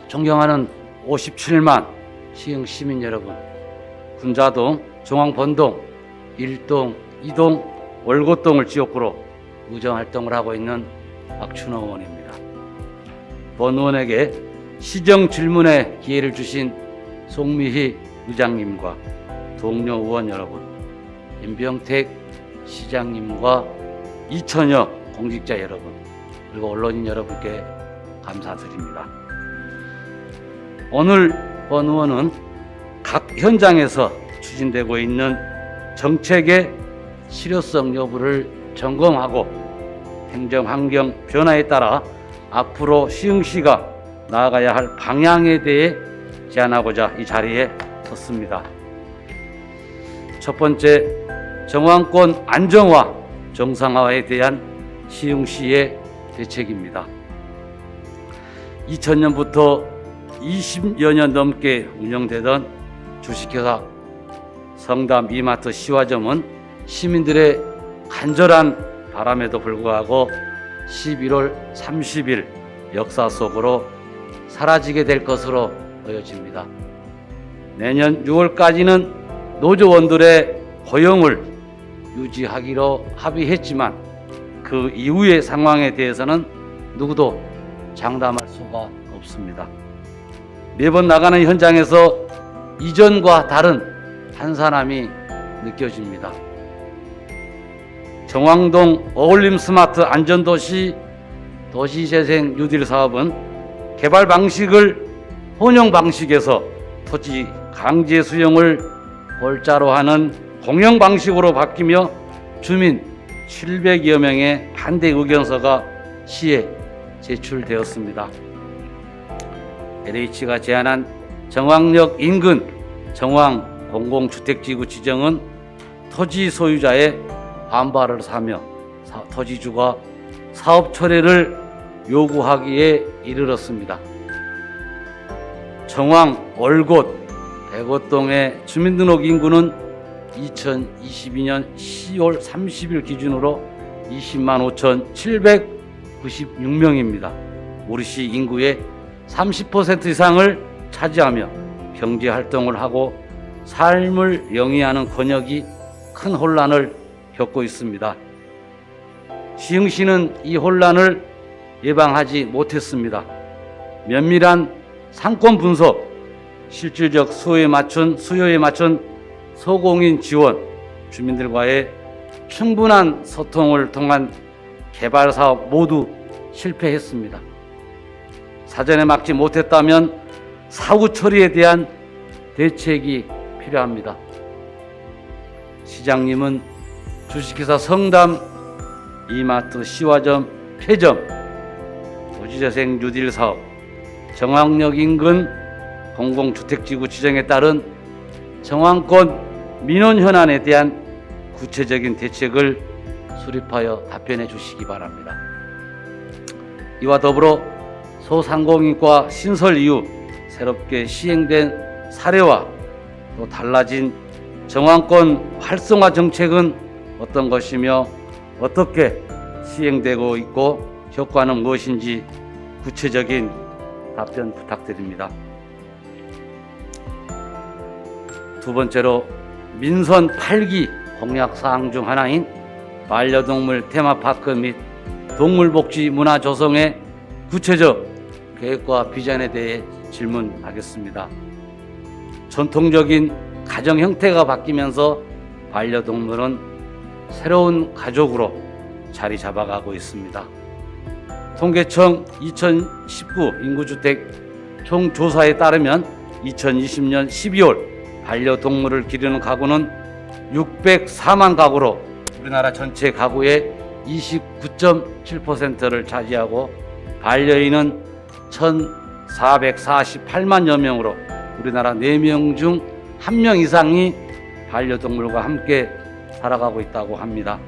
존경하는 57만 시흥 시민 여러분, 군자동, 중앙본동, 1동, 2동, 월곶동을 지역구로 의정활동을 하고 있는 박춘호 의원입니다. 본 의원에게 시정 질문의 기회를 주신 송미희 의장님과 동료 의원 여러분, 임병택 시장님과 2천여 공직자 여러분, 그리고 언론인 여러분께 감사드립니다. 오늘 본 의원은 각 현장에서 추진되고 있는 정책의 실효성 여부를 점검하고 행정환경 변화에 따라 앞으로 시흥시가 나아가야 할 방향에 대해 제안하고자 이 자리에 섰습니다. 첫 번째, 정황권 안정화, 정상화에 대한 시흥시의 대책입니다. 2000년부터 20여 년 넘게 운영되던 주식회사 성담 이마트 시화점은 시민들의 간절한 바람에도 불구하고 11월 30일 역사 속으로 사라지게 될 것으로 보여집니다. 내년 6월까지는 노조원들의 고용을 유지하기로 합의했지만 그 이후의 상황에 대해서는 누구도 장담할 수가 없습니다. 매번 나가는 현장에서 이전과 다른 한산함이 느껴집니다. 정왕동 어울림 스마트 안전도시 도시재생 뉴딜 사업은 개발 방식을 혼용 방식에서 토지 강제 수용을 골자로 하는 공영 방식으로 바뀌며 주민 700여 명의 반대 의견서가 시에 제출되었습니다. LH가 제안한 정왕역 인근 정왕 공공주택지구 지정은 토지 소유자의 반발을 사며 토지주가 사업 철회를 요구하기에 이르렀습니다. 정왕 월곶 백오동의 주민등록 인구는 2022년 10월 30일 기준으로 20만 5,796명입니다. 우리 시 인구의 30% 이상을 차지하며 경제활동을 하고 삶을 영위하는 권역이 큰 혼란을 겪고 있습니다. 시흥시는 이 혼란을 예방하지 못했습니다. 면밀한 상권 분석, 실질적 수요에 맞춘 소공인 지원, 주민들과의 충분한 소통을 통한 개발 사업 모두 실패했습니다. 사전에 막지 못했다면 사후 처리에 대한 대책이 필요합니다. 시장님은 주식회사 성담 이마트 시화점 폐점, 도시재생 뉴딜 사업, 정왕역 인근 공공주택지구 지정에 따른 정왕권 민원 현안에 대한 구체적인 대책을 수립하여 답변해 주시기 바랍니다. 이와 더불어 소상공인과 신설 이후 새롭게 시행된 사례와 또 달라진 정왕권 활성화 정책은 어떤 것이며 어떻게 시행되고 있고 효과는 무엇인지 구체적인 답변 부탁드립니다. 두 번째로 민선 8기 공약사항 중 하나인 반려동물 테마파크 및 동물복지 문화 조성의 구체적 계획과 비전에 대해 질문하겠습니다. 전통적인 가정 형태가 바뀌면서 반려동물은 새로운 가족으로 자리 잡아가고 있습니다. 통계청 2019 인구주택 총조사에 따르면 2020년 12월 반려동물을 기르는 가구는 604만 가구로 우리나라 전체 가구의 29.7%를 차지하고 반려인은 1,448만여 명으로 우리나라 4명 중 1명 이상이 반려동물과 함께 살아가고 있다고 합니다.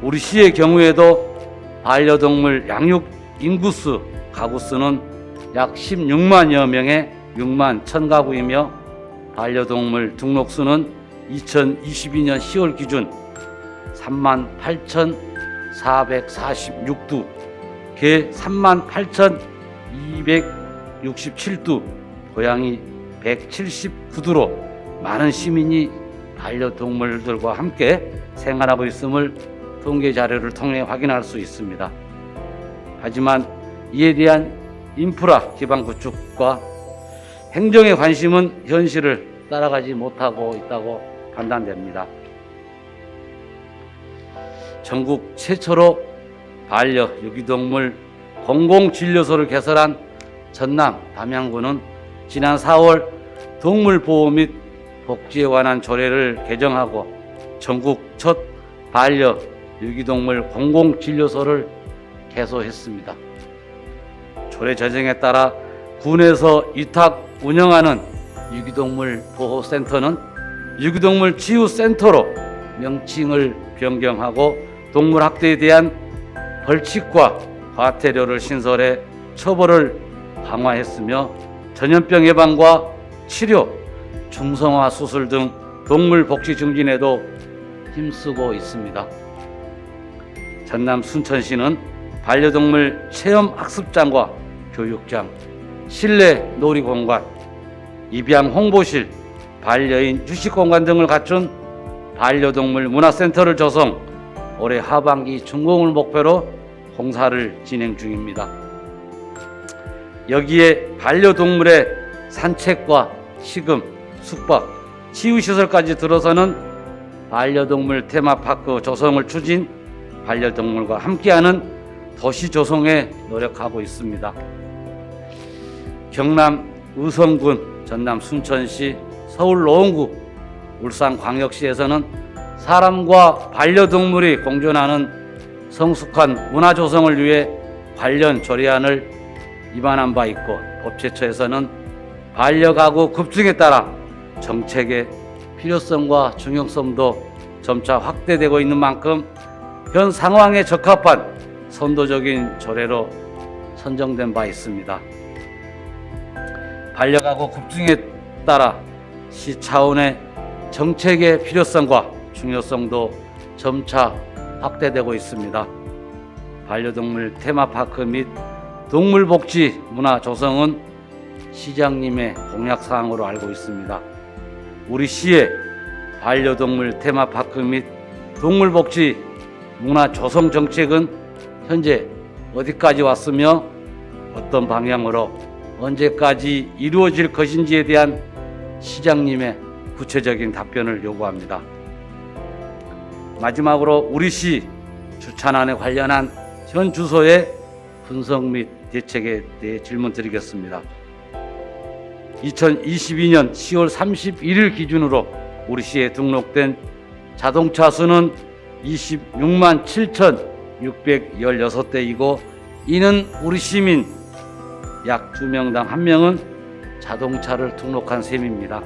우리 시의 경우에도 반려동물 양육 인구수, 가구수는 약 16만여 명의 6만 1,000가구이며 반려동물 등록수는 2022년 10월 기준 3만 446두, 개 38,267두, 고양이 179두로 많은 시민이 반려동물들과 함께 생활하고 있음을 통계 자료를 통해 확인할 수 있습니다. 하지만 이에 대한 인프라 기반 구축과 행정의 관심은 현실을 따라가지 못하고 있다고 판단됩니다. 전국 최초로 반려 유기동물 공공진료소를 개설한 전남 담양군은 지난 4월 동물보호 및 복지에 관한 조례를 개정하고 전국 첫 반려 유기동물 공공진료소를 개소했습니다. 조례 제정에 따라 군에서 위탁 운영하는 유기동물 보호센터는 유기동물 치유센터로 명칭을 변경하고 동물 학대에 대한 벌칙과 과태료를 신설해 처벌을 강화했으며 전염병 예방과 치료, 중성화 수술 등 동물 복지 증진에도 힘쓰고 있습니다. 전남 순천시는 반려동물 체험 학습장과 교육장, 실내 놀이공간, 입양 홍보실, 반려인 휴식공간 등을 갖춘 반려동물 문화센터를 조성, 올해 하반기 준공을 목표로 공사를 진행 중입니다. 여기에 반려동물의 산책과 식음, 숙박, 치유시설까지 들어서는 반려동물 테마파크 조성을 추진, 반려동물과 함께하는 도시 조성에 노력하고 있습니다. 경남 의성군, 전남 순천시, 서울 노원구, 울산광역시에서는 사람과 반려동물이 공존하는 성숙한 문화 조성을 위해 관련 조례안을 입안한 바 있고, 법제처에서는 반려가구 급증에 따라 정책의 필요성과 중요성도 점차 확대되고 있는 만큼 현 상황에 적합한 선도적인 조례로 선정된 바 있습니다. 반려가구 급증에 따라 시 차원의 정책의 필요성과 중요성도 점차 확대되고 있습니다. 반려동물 테마파크 및 동물복지 문화 조성은 시장님의 공약사항으로 알고 있습니다. 우리 시의 반려동물 테마파크 및 동물복지 문화 조성 정책은 현재 어디까지 왔으며 어떤 방향으로 언제까지 이루어질 것인지에 대한 시장님의 구체적인 답변을 요구합니다. 마지막으로 우리 시 주차난에 관련한 현 주소의 분석 및 대책에 대해 질문 드리겠습니다. 2022년 10월 31일 기준으로 우리 시에 등록된 자동차 수는 26만 7,616대이고 이는 우리 시민 약 2명당 1명은 자동차를 등록한 셈입니다.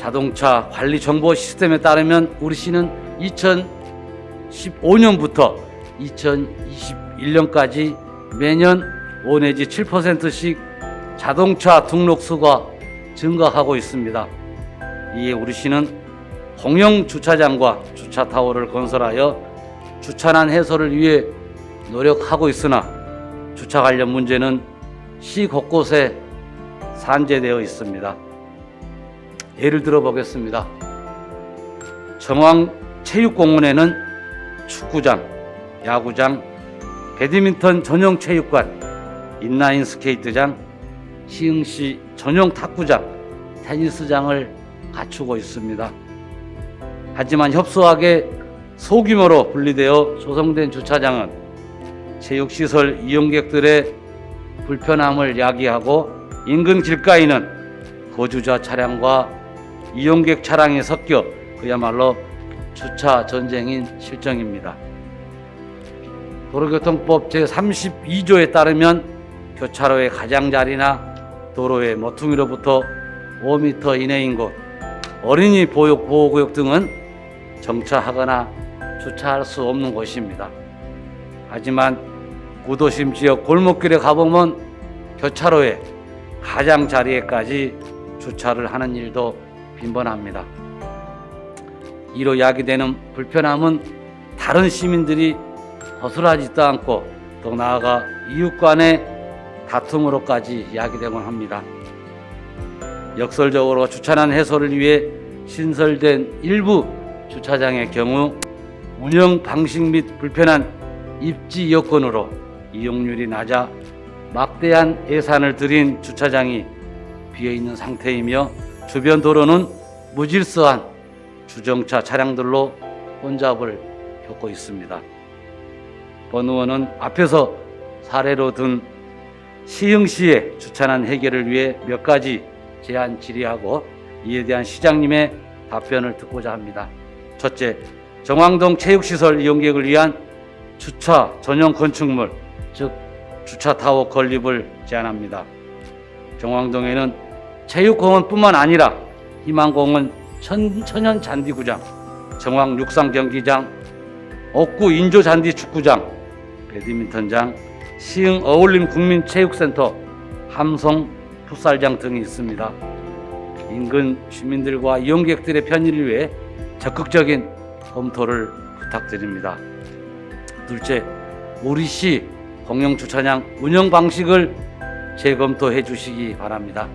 자동차 관리 정보 시스템에 따르면 우리 시는 2015년부터 2021년까지 매년 5 내지 7%씩 자동차 등록 수가 증가하고 있습니다. 이에 우리 시는 공영 주차장과 주차타워를 건설하여 주차난 해소를 위해 노력하고 있으나 주차 관련 문제는 시 곳곳에 산재되어 있습니다. 예를 들어 보겠습니다. 정왕체육공원에는 축구장, 야구장, 배드민턴 전용 체육관, 인라인 스케이트장, 시흥시 전용 탁구장, 테니스장을 갖추고 있습니다. 하지만 협소하게 소규모로 분리되어 조성된 주차장은 체육시설 이용객들의 불편함을 야기하고 인근 길가에는 거주자 차량과 이용객 차량이 섞여 그야말로 주차 전쟁인 실정입니다. 도로교통법 제32조에 따르면 교차로의 가장자리나 도로의 모퉁이로부터 5m 이내인 곳, 어린이 보호구역 등은 정차하거나 주차할 수 없는 곳입니다. 하지만 구도심 지역 골목길에 가보면 교차로의 가장자리에까지 주차를 하는 일도 빈번합니다. 이로 야기되는 불편함은 다른 시민들이 허술하지도 않고 더 나아가 이웃 간의 다툼으로까지 야기되곤 합니다. 역설적으로 주차난 해소를 위해 신설된 일부 주차장의 경우 운영 방식 및 불편한 입지 여건으로 이용률이 낮아 막대한 예산을 들인 주차장이 비어있는 상태이며 주변 도로는 무질서한 주정차 차량들로 혼잡을 겪고 있습니다. 본 의원은 앞에서 사례로 든 시흥시의 주차난 해결을 위해 몇 가지 제안 질의하고 이에 대한 시장님의 답변을 듣고자 합니다. 첫째, 정왕동 체육시설 이용객을 위한 주차 전용 건축물, 즉 주차타워 건립을 제안합니다. 정왕동에는 체육공원뿐만 아니라 희망공원 천연 잔디구장, 정왕 육상 경기장, 옥구 인조잔디 축구장, 배드민턴장, 시흥 어울림 국민체육센터, 함성 풋살장 등이 있습니다. 인근 주민들과 이용객들의 편의를 위해 적극적인 검토를 부탁드립니다. 둘째, 우리시 공영주차장 운영 방식을 재검토해 주시기 바랍니다.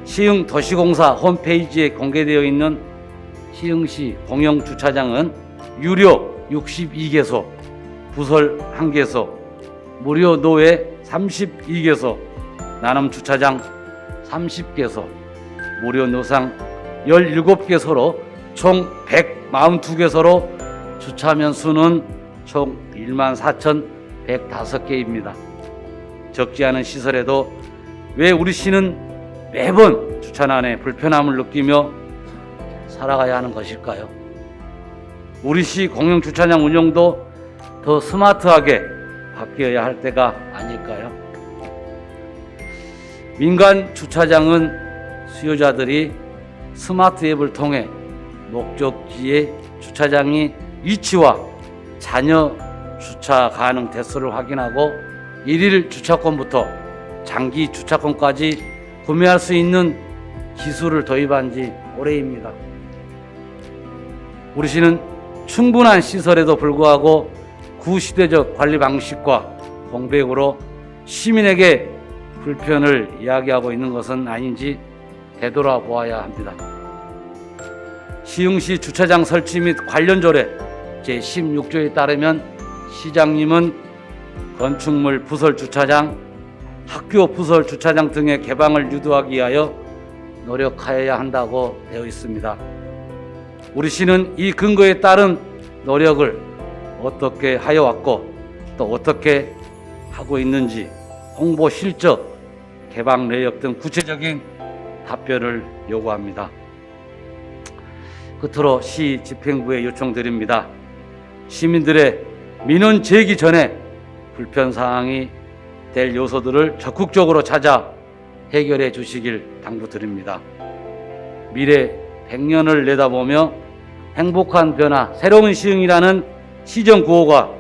시흥 도시공사 홈페이지에 공개되어 있는 시흥시 공영주차장은 유료 62개소, 부설 1개소, 무료 노외 32개소, 나눔주차장 30개소, 무료 노상 17개소로 총 142개소로 주차면 수는 총 14,105개입니다. 적지 않은 시설에도 왜 우리 시는 매번 주차난에 불편함을 느끼며 살아가야 하는 것일까요? 우리 시 공영주차장 운영도 더 스마트하게 바뀌어야 할 때가 아닐까요? 민간 주차장은 수요자들이 스마트 앱을 통해 목적지의 주차장이 위치와 잔여 주차 가능 대수를 확인하고 일일 주차권부터 장기 주차권까지 구매할 수 있는 기술을 도입한 지 오래입니다. 우리 시는 충분한 시설에도 불구하고 구시대적 관리 방식과 공백으로 시민에게 불편을 이야기하고 있는 것은 아닌지 되돌아보아야 합니다. 시흥시 주차장 설치 및 관련 조례 제16조에 따르면 시장님은 건축물 부설 주차장, 학교 부설 주차장 등의 개방을 유도하기 위하여 노력하여야 한다고 되어 있습니다. 우리 시는 이 근거에 따른 노력을 어떻게 하여 왔고 또 어떻게 하고 있는지 홍보 실적, 개방 내역 등 구체적인 답변을 요구합니다. 끝으로 시 집행부에 요청드립니다. 시민들의 민원 제기 전에 불편사항이 될 요소들을 적극적으로 찾아 해결해 주시길 당부드립니다. 미래 100년을 내다보며 행복한 변화, 새로운 시흥이라는 시정 구호가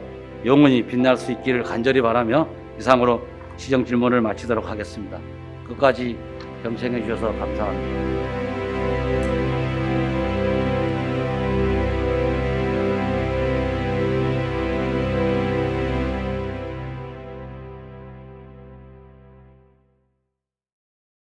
영원히 빛날 수 있기를 간절히 바라며 이상으로 시정 질문을 마치도록 하겠습니다. 끝까지 경청해 주셔서 감사합니다.